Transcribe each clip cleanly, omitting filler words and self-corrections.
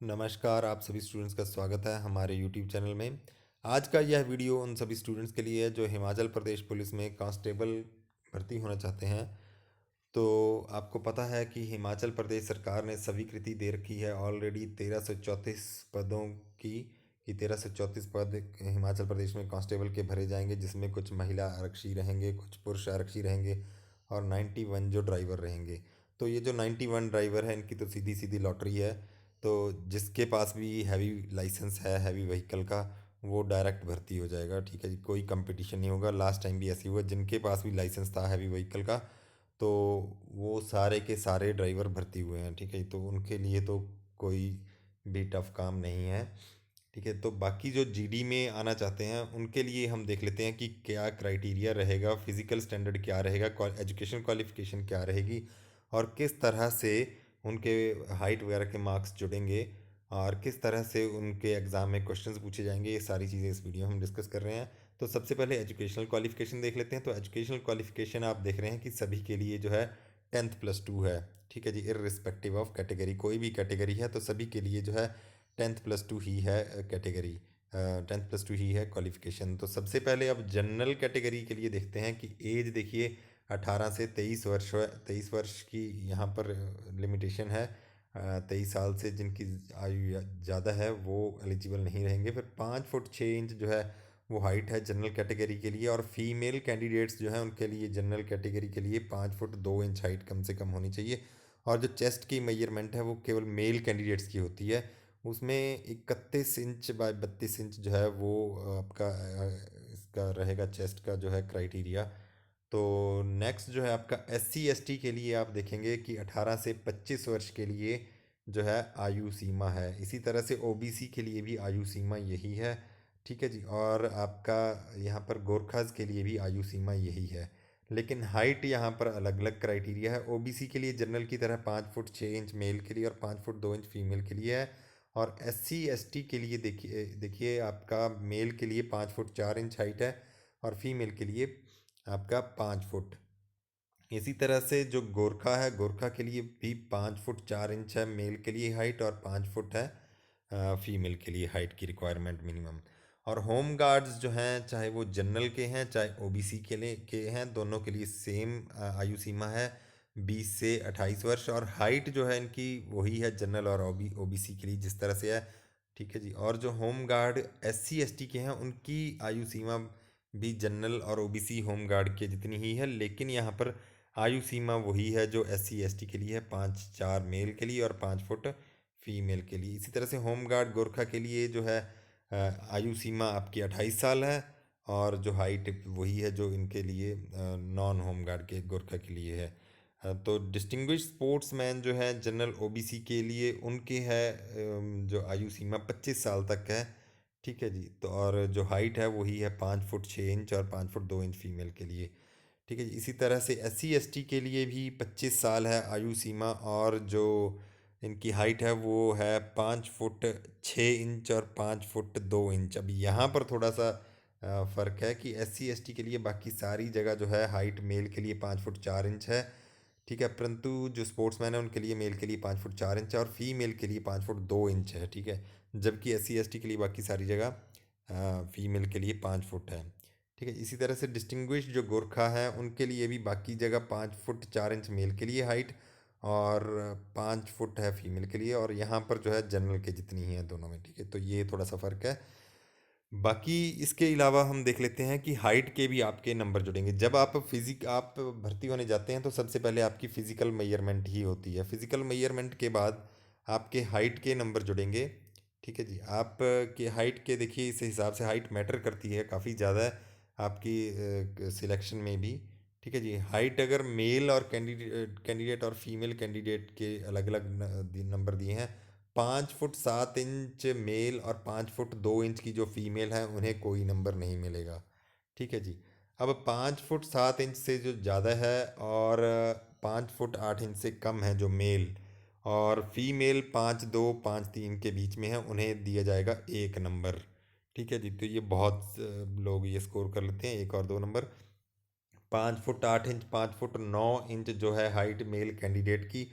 नमस्कार, आप सभी स्टूडेंट्स का स्वागत है हमारे यूट्यूब चैनल में। आज का यह वीडियो उन सभी स्टूडेंट्स के लिए है जो हिमाचल प्रदेश पुलिस में कांस्टेबल भर्ती होना चाहते हैं। तो आपको पता है कि हिमाचल प्रदेश सरकार ने स्वीकृति दे रखी है ऑलरेडी 1334 पदों की, कि 1334 पद हिमाचल प्रदेश में कांस्टेबल के भरे जाएंगे, जिसमें कुछ महिला आरक्षी रहेंगे, कुछ पुरुष आरक्षी रहेंगे और 91 जो ड्राइवर रहेंगे। तो ये जो 91 ड्राइवर है इनकी तो सीधी सीधी लॉटरी है। तो जिसके पास भी हैवी लाइसेंस है हैवी व्हीकल का, वो डायरेक्ट भर्ती हो जाएगा। ठीक है जी, कोई कंपटीशन नहीं होगा। लास्ट टाइम भी ऐसे हुआ, जिनके पास भी लाइसेंस था हैवी व्हीकल का, तो वो सारे के सारे ड्राइवर भर्ती हुए हैं। ठीक है, तो उनके लिए तो कोई भी टफ काम नहीं है। ठीक है, तो बाकी जो जीडी में आना चाहते हैं उनके लिए हम देख लेते हैं कि क्या क्राइटेरिया रहेगा, फिजिकल स्टैंडर्ड क्या रहेगा, एजुकेशन क्वालिफिकेशन क्या रहेगी और किस तरह से उनके हाइट वगैरह के मार्क्स जुड़ेंगे और किस तरह से उनके एग्ज़ाम में क्वेश्चंस पूछे जाएंगे। ये सारी चीज़ें इस वीडियो में हम डिस्कस कर रहे हैं। तो सबसे पहले एजुकेशनल क्वालिफिकेशन देख लेते हैं। तो एजुकेशनल क्वालिफिकेशन आप देख रहे हैं कि सभी के लिए जो है 10th+2 है। ठीक है जी, इर्रिस्पेक्टिव ऑफ कैटेगरी, कोई भी कैटेगरी है तो सभी के लिए जो है 10th+2 ही है कैटेगरी, 10th+2 ही है क्वालिफिकेशन। तो सबसे पहले अब जनरल कैटेगरी के लिए देखते हैं कि एज देखिए 18 से 23 वर्ष है। 23 वर्ष की यहाँ पर लिमिटेशन है। 23 साल से जिनकी आयु ज़्यादा है वो एलिजिबल नहीं रहेंगे। फिर 5 फुट 6 इंच जो है वो हाइट है जनरल कैटेगरी के लिए। और फीमेल कैंडिडेट्स जो हैं उनके लिए जनरल कैटेगरी के लिए 5 फुट 2 इंच हाइट कम से कम होनी चाहिए। और जो चेस्ट की मेजरमेंट है वो केवल मेल कैंडिडेट्स की होती है। उसमें 31 इंच बाय 32 इंच जो है वो आपका इसका रहेगा चेस्ट का जो है क्राइटेरिया। तो नेक्स्ट जो है आपका SC ST के लिए आप देखेंगे कि 18 से 25 वर्ष के लिए जो है आयु सीमा है। इसी तरह से OBC के लिए भी आयु सीमा यही है। ठीक है जी, और आपका यहाँ पर गोरखाज के लिए भी आयु सीमा यही है। लेकिन हाइट यहाँ पर अलग अलग क्राइटेरिया है। OBC के लिए जनरल की तरह 5 फुट 6 इंच मेल के लिए और 5 फुट 2 इंच फीमेल के लिए है। और SC ST के लिए देखिए देखिए आपका मेल के लिए 5 फुट 4 इंच हाइट है और फीमेल के लिए आपका 5 फुट। इसी तरह से जो गोरखा है, गोरखा के लिए भी 5 फुट 4 इंच है मेल के लिए हाइट और 5 फुट है फीमेल के लिए हाइट की रिक्वायरमेंट मिनिमम। और होम गार्ड्स जो हैं, चाहे वो जनरल के हैं चाहे OBC के हैं, दोनों के लिए सेम आयु सीमा है 20 से 28 वर्ष। और हाइट जो है इनकी वही है जनरल और OBC के लिए जिस तरह से है। ठीक है जी, और जो होम गार्ड SC ST के हैं उनकी आयु सीमा भी जनरल और OBC होम गार्ड के जितनी ही है, लेकिन यहाँ पर आयु सीमा वही है जो SC ST के लिए है, 5 4 मेल के लिए और 5 फुट फीमेल के लिए। इसी तरह से होम गार्ड गोरखा के लिए जो है आयु सीमा आपकी 28 साल है और जो हाइट वही है जो इनके लिए नॉन होम गार्ड के गोरखा के लिए है। तो डिस्टिंग्विश स्पोर्ट्समैन जो है जनरल OBC के लिए उनके है जो आयु सीमा 25 साल तक है। ठीक है जी, तो और जो हाइट है वही है 5 फुट 6 इंच और 5 फुट 2 इंच फीमेल के लिए। ठीक है जी, इसी तरह से SC ST के लिए भी 25 साल है आयु सीमा और जो इनकी हाइट है वो है 5 फुट 6 इंच और 5 फुट 2 इंच। अब यहाँ पर थोड़ा सा फ़र्क है कि SC ST के लिए बाकी सारी जगह जो है हाइट मेल के लिए 5 फुट 4 इंच है। ठीक है, परंतु जो स्पोर्ट्समैन है उनके लिए मेल के लिए 5 फुट 4 इंच है और फीमेल के लिए 5 फुट 2 इंच है। ठीक है, जबकि SC ST के लिए बाकी सारी जगह फीमेल के लिए 5 फुट है। ठीक है, इसी तरह से डिस्टिंग्विश जो गोरखा है उनके लिए भी बाकी जगह 5 फुट 4 इंच मेल के लिए हाइट और 5 फुट है फीमेल के लिए। और यहाँ पर जो है जनरल के जितनी ही है दोनों में। ठीक है, तो ये थोड़ा सा फ़र्क है। बाकी इसके अलावा हम देख लेते हैं कि हाइट के भी आपके नंबर जुड़ेंगे। जब आप भर्ती होने जाते हैं तो सबसे पहले आपकी फ़िज़िकल मेजरमेंट ही होती है। फ़िज़िकल मेजरमेंट के बाद आपके हाइट के नंबर जुड़ेंगे। ठीक है जी, आप के हाइट के देखिए इस हिसाब से हाइट मैटर करती है काफ़ी ज़्यादा आपकी सिलेक्शन में भी। ठीक है जी, हाइट अगर मेल और कैंडिडेट और फीमेल कैंडिडेट के अलग अलग नंबर दिए हैं। 5 फुट 7 इंच मेल और 5 फुट 2 इंच की जो फीमेल है उन्हें कोई नंबर नहीं मिलेगा। ठीक है जी, अब 5 फुट 7 इंच से जो ज़्यादा है और 5 फुट 8 इंच से कम है जो मेल, और फीमेल 5 2 5 3 के बीच में है, उन्हें दिया जाएगा 1 नंबर। ठीक है जी, तो ये बहुत लोग ये स्कोर कर लेते हैं 1 और 2 number. 5 foot 8 inch 5 foot 9 inch जो है हाइट मेल कैंडिडेट की,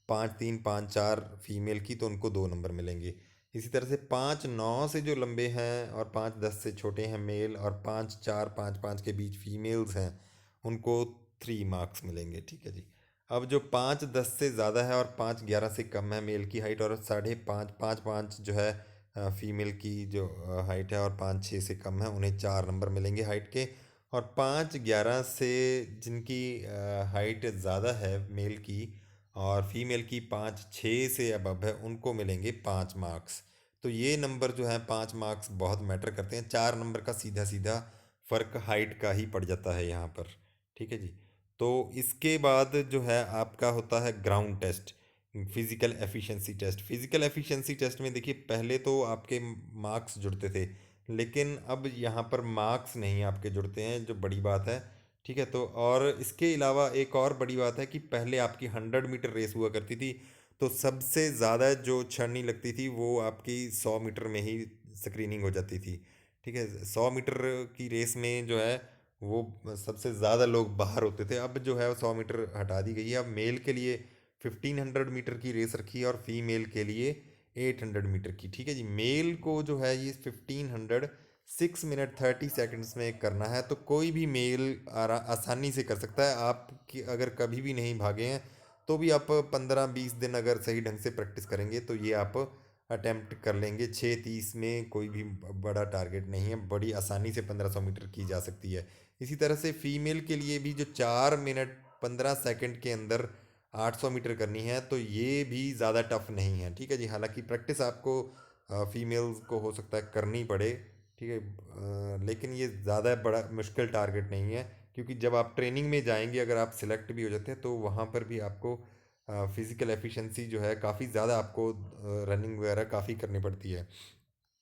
5'3", 5'4" फीमेल की, तो उनको 2 नंबर मिलेंगे। इसी तरह से 5'9" से जो लंबे हैं और 5'10" से छोटे हैं मेल, और 5'4", 5'5" के बीच फीमेल्स हैं, उनको 3 मार्क्स मिलेंगे। ठीक है जी। अब जो 5'10" से ज़्यादा है और 5'11" से कम है मेल की हाइट, और 5.5, 5'5" जो है फीमेल की जो हाइट है, और 5'6" से कम है, उन्हें 4 नंबर मिलेंगे हाइट के। और 5'11" से जिनकी हाइट ज़्यादा है मेल की, और फीमेल की 5'6" से अबव है, उनको मिलेंगे 5 मार्क्स। तो ये नंबर जो है 5 मार्क्स बहुत मैटर करते हैं। 4 नंबर का सीधा सीधा फ़र्क हाइट का ही पड़ जाता है यहाँ पर। ठीक है जी। तो इसके बाद जो है आपका होता है ground test, physical efficiency test. Physical efficiency test में देखिए, पहले तो आपके मार्क्स जुड़ते थे, लेकिन अब यहाँ पर मार्क्स नहीं आपके जुड़ते हैं, जो बड़ी बात है। ठीक है। तो और इसके अलावा एक और बड़ी बात है कि पहले आपकी 100 मीटर रेस हुआ करती थी, तो सबसे ज़्यादा जो छड़नी लगती थी वो आपकी 100 मीटर में ही स्क्रीनिंग हो जाती थी। ठीक है। 100 मीटर की रेस में जो है वो सबसे ज़्यादा लोग बाहर होते थे। अब जो है 100 मीटर हटा दी गई है। अब मेल के लिए 1500 मीटर की रेस रखी है, और फीमेल के लिए 800 मीटर की। ठीक है जी। मेल को जो है ये 1500 6 मिनट 30 सेकंड्स में करना है, तो कोई भी मेल आसानी से कर सकता है। आप कि अगर कभी भी नहीं भागे हैं, तो भी आप 15-20 दिन अगर सही ढंग से प्रैक्टिस करेंगे, तो ये आप अटेम्प्ट कर लेंगे। 6:30 में कोई भी बड़ा टारगेट नहीं है, बड़ी आसानी से 1500 मीटर की जा सकती है। इसी तरह से फीमेल के लिए भी जो 4 मिनट 15 सेकंड के अंदर 800 मीटर करनी है, तो ये भी ज़्यादा टफ नहीं है। ठीक है जी। हालांकि प्रैक्टिस आपको फीमेल्स को हो सकता है करनी पड़े। ठीक है। लेकिन ये ज़्यादा बड़ा मुश्किल टारगेट नहीं है, क्योंकि जब आप ट्रेनिंग में जाएंगे, अगर आप सिलेक्ट भी हो जाते हैं, तो वहाँ पर भी आपको फिज़िकल एफिशिएंसी जो है काफ़ी ज़्यादा, आपको रनिंग वगैरह काफ़ी करनी पड़ती है।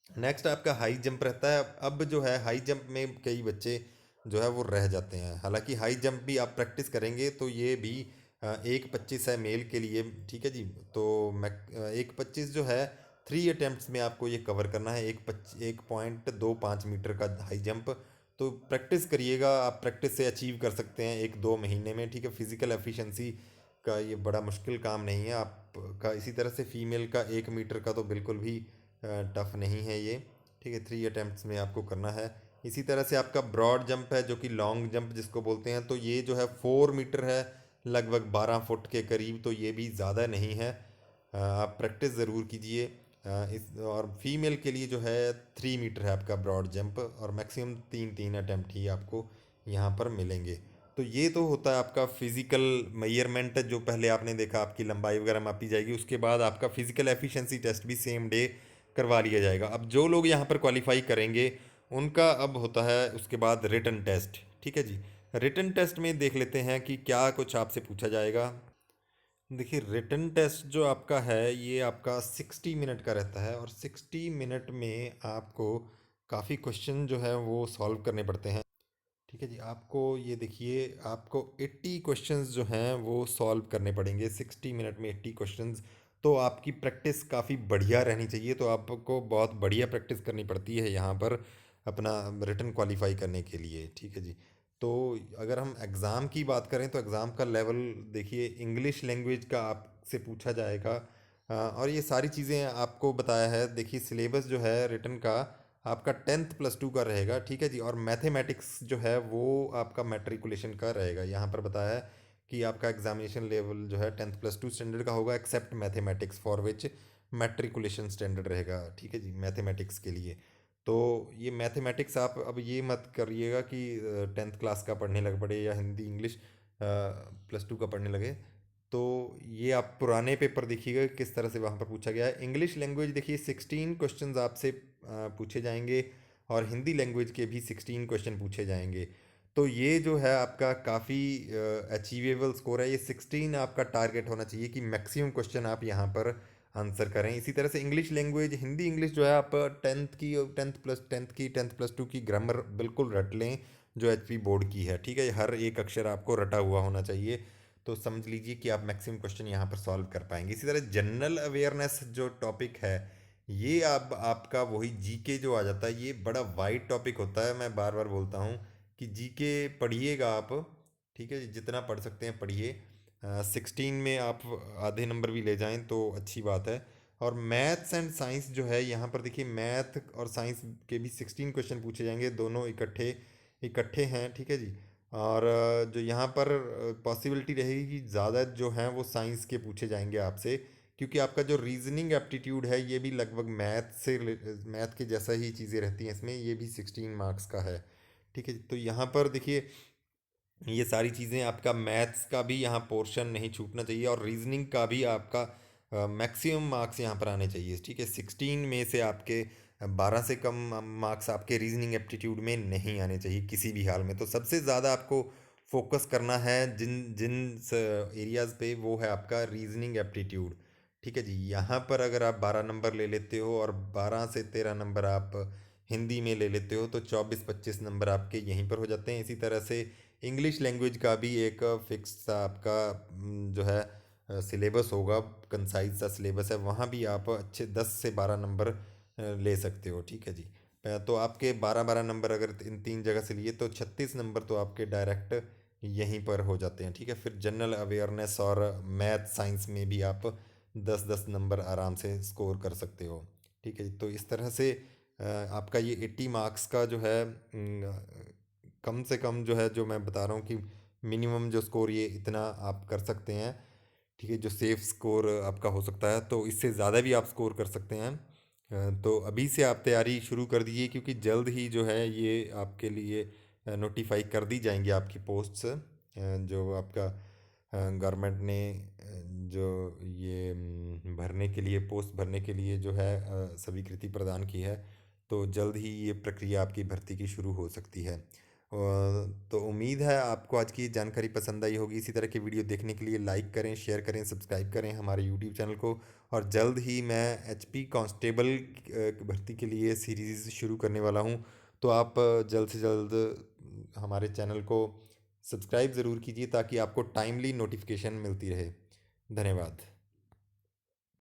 नेक्स्ट आपका हाई जंप रहता है। अब जो है हाई जंप में कई बच्चे जो है वो रह जाते हैं। हालांकि हाई जंप भी आप प्रैक्टिस करेंगे, तो ये भी 1:25 है मेल के लिए। ठीक है जी। तो मैं 1:25 जो है 3 अटेम्प्ट्स में आपको ये कवर करना है, 1.25 मीटर का हाई जंप। तो प्रैक्टिस करिएगा, आप प्रैक्टिस से अचीव कर सकते हैं 1-2 महीने में। ठीक है। फिज़िकल एफिशिएंसी का ये बड़ा मुश्किल काम नहीं है आपका। इसी तरह से फीमेल का 1 मीटर का तो बिल्कुल भी टफ नहीं है ये। ठीक है। 3 अटेम्प्ट्स में आपको करना है। इसी तरह से आपका ब्रॉड जंप है, जो कि लॉन्ग जंप जिसको बोलते हैं, तो ये जो है 4 मीटर है, लगभग 12 फुट के करीब। तो ये भी ज़्यादा नहीं है। आप प्रैक्टिस ज़रूर कीजिए। इस और फीमेल के लिए जो है 3 मीटर है आपका ब्रॉड जंप, और मैक्सिमम 3-3 अटेम्प्ट ही आपको यहाँ पर मिलेंगे। तो ये तो होता है आपका फिज़िकल मेजरमेंट, जो पहले आपने देखा आपकी लंबाई वगैरह मापी जाएगी। उसके बाद आपका फिज़िकल एफिशिएंसी टेस्ट भी सेम डे करवा लिया जाएगा। अब जो लोग यहाँ पर क्वालिफाई करेंगे, उनका अब होता है उसके बाद रिटन टेस्ट। ठीक है जी। रिटन टेस्ट में देख लेते हैं कि क्या कुछ आपसे पूछा जाएगा। देखिए, रिटन टेस्ट जो आपका है ये आपका 60 मिनट का रहता है, और 60 मिनट में आपको काफ़ी क्वेश्चन जो है वो सॉल्व करने पड़ते हैं। ठीक है जी। आपको ये देखिए, आपको 80 क्वेश्चंस जो हैं वो सॉल्व करने पड़ेंगे 60 मिनट में, 80 क्वेश्चंस। तो आपकी प्रैक्टिस काफ़ी बढ़िया रहनी चाहिए, तो आपको बहुत बढ़िया प्रैक्टिस करनी पड़ती है यहाँ पर अपना रिटन क्वालिफाई करने के लिए। ठीक है जी। तो अगर हम एग्ज़ाम की बात करें, तो एग्ज़ाम का लेवल देखिए, इंग्लिश लैंग्वेज का आपसे पूछा जाएगा। और ये सारी चीज़ें आपको बताया है। देखिए, सिलेबस जो है रिटन का आपका 10th+2 का रहेगा। ठीक है जी। और मैथमेटिक्स जो है वो आपका मैट्रिकुलेशन का रहेगा। यहाँ पर बताया है कि आपका एग्जामिनेशन लेवल जो है 10th+2 स्टैंडर्ड का होगा, except mathematics, for which matriculation standard रहेगा। ठीक है जी। मैथमेटिक्स के लिए तो ये मैथमेटिक्स आप अब ये मत करिएगा कि 10th क्लास का पढ़ने लग पड़े, या हिंदी इंग्लिश +2 का पढ़ने लगे। तो ये आप पुराने पेपर देखिएगा किस तरह से वहाँ पर पूछा गया है। इंग्लिश लैंग्वेज देखिए, 16 क्वेश्चंस आपसे पूछे जाएंगे, और हिंदी लैंग्वेज के भी 16 क्वेश्चन पूछे जाएंगे। तो ये जो है आपका काफ़ी अचीवेबल स्कोर है। ये 16 आपका टारगेट होना चाहिए कि मैक्सिमम क्वेश्चन आप यहाँ पर आंसर करें। इसी तरह से इंग्लिश लैंग्वेज, हिंदी इंग्लिश जो है, आप 10th+2 की ग्रामर बिल्कुल रट लें, जो एचपी बोर्ड की है। ठीक है। हर एक अक्षर आपको रटा हुआ होना चाहिए। तो समझ लीजिए कि आप मैक्सिमम क्वेश्चन यहाँ पर सॉल्व कर पाएंगे। इसी तरह जनरल अवेयरनेस जो टॉपिक है, ये अब आपका वही जीके जो आ जाता है। ये बड़ा वाइड टॉपिक होता है, मैं बार बार बोलता हूँ कि जीके पढ़िएगा आप। ठीक है। जितना पढ़ सकते हैं पढ़िए। 16 में आप आधे नंबर भी ले जाएं तो अच्छी बात है। और मैथ्स एंड साइंस जो है यहाँ पर देखिए, मैथ और साइंस के भी 16 क्वेश्चन पूछे जाएंगे, दोनों इकट्ठे इकट्ठे हैं, ठीक है जी। और जो यहाँ पर पॉसिबिलिटी रहेगी कि ज़्यादा जो हैं वो साइंस के पूछे जाएंगे आपसे, क्योंकि आपका जो रीजनिंग एप्टीट्यूड है ये भी लगभग मैथ के जैसा ही चीज़ें रहती हैं इसमें, ये भी 16 मार्क्स का है, ठीक है। तो यहाँ पर देखिए, ये सारी चीज़ें, आपका मैथ्स का भी यहाँ पोर्शन नहीं छूटना चाहिए, और रीजनिंग का भी आपका मैक्सिमम मार्क्स यहाँ पर आने चाहिए, ठीक है। 16 में से आपके 12 से कम मार्क्स आपके रीजनिंग एप्टीट्यूड में नहीं आने चाहिए किसी भी हाल में। तो सबसे ज़्यादा आपको फोकस करना है जिन जिन एरियाज़ पे, वो है आपका रीजनिंग एप्टीट्यूड, ठीक है जी। यहाँ पर अगर आप 12 नंबर ले लेते हो और 12 से 13 नंबर आप हिंदी में ले लेते हो, तो 24-25 नंबर आपके यहीं पर हो जाते हैं। इसी तरह से इंग्लिश लैंग्वेज का भी एक फिक्स सा आपका जो है सिलेबस होगा, कंसाइज सा सिलेबस है, वहाँ भी आप अच्छे 10 से 12 नंबर ले सकते हो, ठीक है जी। तो आपके 12-12 नंबर अगर इन तीन जगह से लिए, तो 36 नंबर तो आपके डायरेक्ट यहीं पर हो जाते हैं, ठीक है। फिर जनरल अवेयरनेस और मैथ साइंस में भी आप 10-10 नंबर आराम से स्कोर कर सकते हो, ठीक है जी। तो इस तरह से आपका ये 80 मार्क्स का जो है, कम से कम जो है, जो मैं बता रहा हूँ कि मिनिमम जो स्कोर ये इतना आप कर सकते हैं, ठीक है। जो सेफ स्कोर आपका हो सकता है, तो इससे ज़्यादा भी आप स्कोर कर सकते हैं। तो अभी से आप तैयारी शुरू कर दीजिए, क्योंकि जल्द ही जो है ये आपके लिए नोटिफाई कर दी जाएंगी आपकी पोस्ट्स, जो आपका गवर्नमेंट ने जो ये भरने के लिए, पोस्ट भरने के लिए जो है स्वीकृति प्रदान की है। तो जल्द ही ये प्रक्रिया आपकी भर्ती की शुरू हो सकती है। तो उम्मीद है आपको आज की जानकारी पसंद आई होगी। इसी तरह के वीडियो देखने के लिए लाइक करें, शेयर करें, सब्सक्राइब करें हमारे यूट्यूब चैनल को। और जल्द ही मैं एचपी कांस्टेबल भर्ती के लिए सीरीज़ शुरू करने वाला हूं। तो आप जल्द से जल्द हमारे चैनल को सब्सक्राइब ज़रूर कीजिए, ताकि आपको टाइमली नोटिफिकेशन मिलती रहे। धन्यवाद।